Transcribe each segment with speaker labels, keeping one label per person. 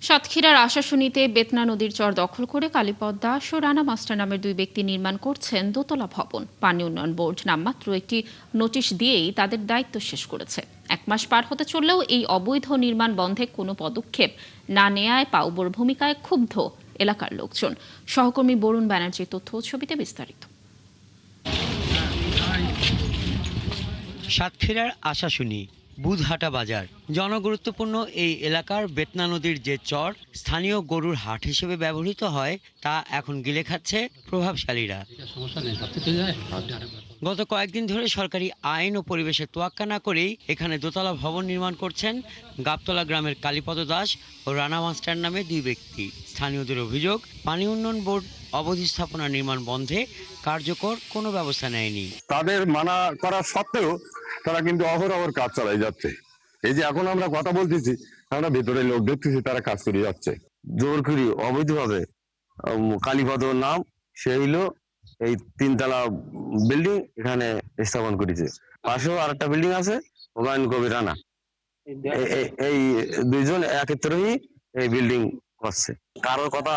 Speaker 1: সাতক্ষীরার আশাশুনিতে বেতনা নদীর চর দখল করে কালীপদ দাস ও রানা মাস্টার নামের দুই ব্যক্তি নির্মাণ করছেন দোতলা ভবন। পানি উন্নয়ন বোর্ড নামমাত্র একটি নোটিশ দিয়েই তাদের দায়িত্ব শেষ করেছে। 1 মাস পার হতে চললেও এই অবৈধ নির্মাণ বন্ধে কোনো পদক্ষেপ না নেয়ায় পাউবোর ভূমিকায় ক্ষুব্ধ এলাকার লোকজন। সহকর্মী বরুণ ব্যানার্জির তথ্য ও ছবিতে বিস্তারিত।
Speaker 2: সাতক্ষীরার আশাশুনি বুধহাটা বাজার জনগুরুত্বপূর্ণ এই এলাকার বেতনা নদীর যে চর স্থানীয় গরুর হাট হিসেবে ব্যবহৃত হয় তা এখন গিলে খাচ্ছে প্রভাবশালীরা। গত কয়েকদিন ধরে সরকারি আইন ও পরিবেশের তোয়াক্কা না করেই এখানে দোতলা ভবন নির্মাণ করছেন গাবতলা গ্রামের কালীপদ দাস ও রানা মাস্টার নামে দুই ব্যক্তি। স্থানীয়দের অভিযোগ, পানি উন্নয়ন বোর্ড অবৈধ স্থাপনা নির্মাণ বন্ধে কার্যকর কোনো ব্যবস্থা নেয়নি।
Speaker 3: তাদের মানা করা সত্ত্বেও তারা কিন্তু অহরহর কাজ চালাই যাচ্ছে। এই যে এখন আমরা কথা বলতেছি, আমরা ভেতরে লোক দেখতেছি তারা কাজ করে যাচ্ছে জোর করে অবৈধভাবে। কালীপদ নাম, সে হইলো এই 3 তলা বিল্ডিং এখানে স্থাপন করেছে। পাশেও আরেকটা বিল্ডিং আছে, হুমায়ুন কবির রানা, এই দুইজন একত্রেই এই বিল্ডিং করছে। কারোর কথা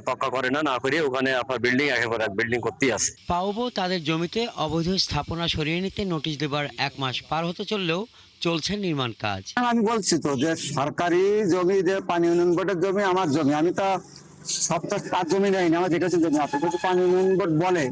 Speaker 3: তক্কা করে না করে ওখানে আপনার বিল্ডিং একেবারে বিল্ডিং করতেই আছে।
Speaker 2: পাউবো তাদের জমিতে অবৈধ স্থাপনা সরিয়ে নিতে নোটিশ দেবার 1 মাস পার হতে চললেও চলছে নির্মাণ কাজ।
Speaker 4: আমি বলছি তো যে সরকারি জমি, যে পানি উন্নয়ন বোর্ডের জমি আমার জমি, আমি তো সপ্তাহ তার জমি নেয়নি, আমার যেটা জমি আছে। কিন্তু পানি উন্নয়ন বোর্ড বলে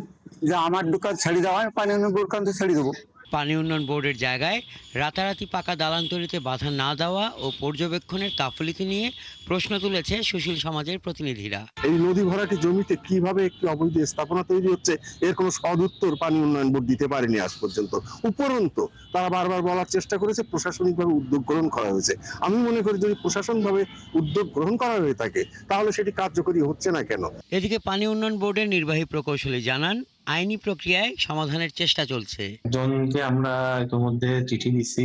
Speaker 4: যে আমার দোকান ছেড়ে দেওয়া হয়, পানি উন্নয়ন বোর্ড তো ছেড়ে দেবো।
Speaker 2: পানি উন্নয়ন বোর্ডের জায়গায় রাতারাতি পাকা দালান তৈরিতে বাধা না দেওয়া ও পর্যবেক্ষণের গাফিলতি নিয়ে প্রশ্ন তুলেছে সুশীল সমাজের প্রতিনিধিরা।
Speaker 5: এই নদী ভরাটি জমিতে কিভাবে একটি অবৈধ স্থাপনা তৈরি হচ্ছে এর কোনো সদুত্তর পানি উন্নয়ন বোর্ড দিতে পারেনি আজ পর্যন্ত। উপরন্তু তারা বারবার বলার চেষ্টা করেছে প্রশাসনিকভাবে উদ্যোগ গ্রহণ করা হয়েছে। আমি মনে করি যদি প্রশাসনভাবে উদ্যোগ গ্রহণ করা হয়ে থাকে তাহলে সেটি কার্যকরী হচ্ছে না কেন।
Speaker 2: এদিকে পানি উন্নয়ন বোর্ডের নির্বাহী প্রকৌশলী জানান, আইনি প্রক্রিয়ায় সমাধানের চেষ্টা চলছে।
Speaker 6: জনকে আমরা ইতিমধ্যে চিঠি দিচ্ছি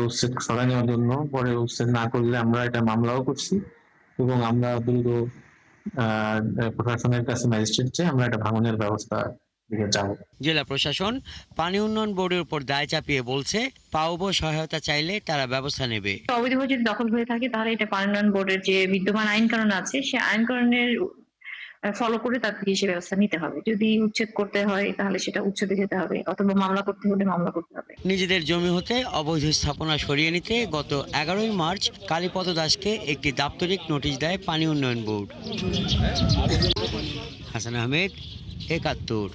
Speaker 6: উচ্ছেদ সরাই নেওয়ার জন্য। পরে উচ্ছেদ না করলে আমরা এটা মামলাও করছি এবং আমরা দ্রুত প্রশাসনের কাছে ম্যাজিস্ট্রেট চেয়ে আমরা এটা ভাঙনের ব্যবস্থা দিকে যাব।
Speaker 2: জেলা প্রশাসন পানি উন্নয়ন বোর্ডের উপর দায় চাপিয়ে বলছে পাউবো সহায়তা চাইলে তারা ব্যবস্থা নেবে।
Speaker 7: অবৈধভাবে যদি দখল হয়ে থাকে তাহলে এটা পানি উন্নয়ন বোর্ডের যে বিদ্যমান আইন কানুন আছে সে আইন কানুনের ফলো করে তাদেরকে সে ব্যবস্থা নিতে হবে। যদি উচ্ছেদ করতে হয় তাহলে সেটা উচ্ছেদে যেতে হবে, অথবা মামলা করতে হলে মামলা করতে হবে।
Speaker 2: নিজেদের জমি হতে অবৈধ স্থাপনা সরিয়ে নিতে গত 11ই মার্চ কালীপদ দাসকে একটি দাপ্তরিক নোটিশ দেয় পানি উন্নয়ন বোর্ড। হাসান আহমেদ, 71।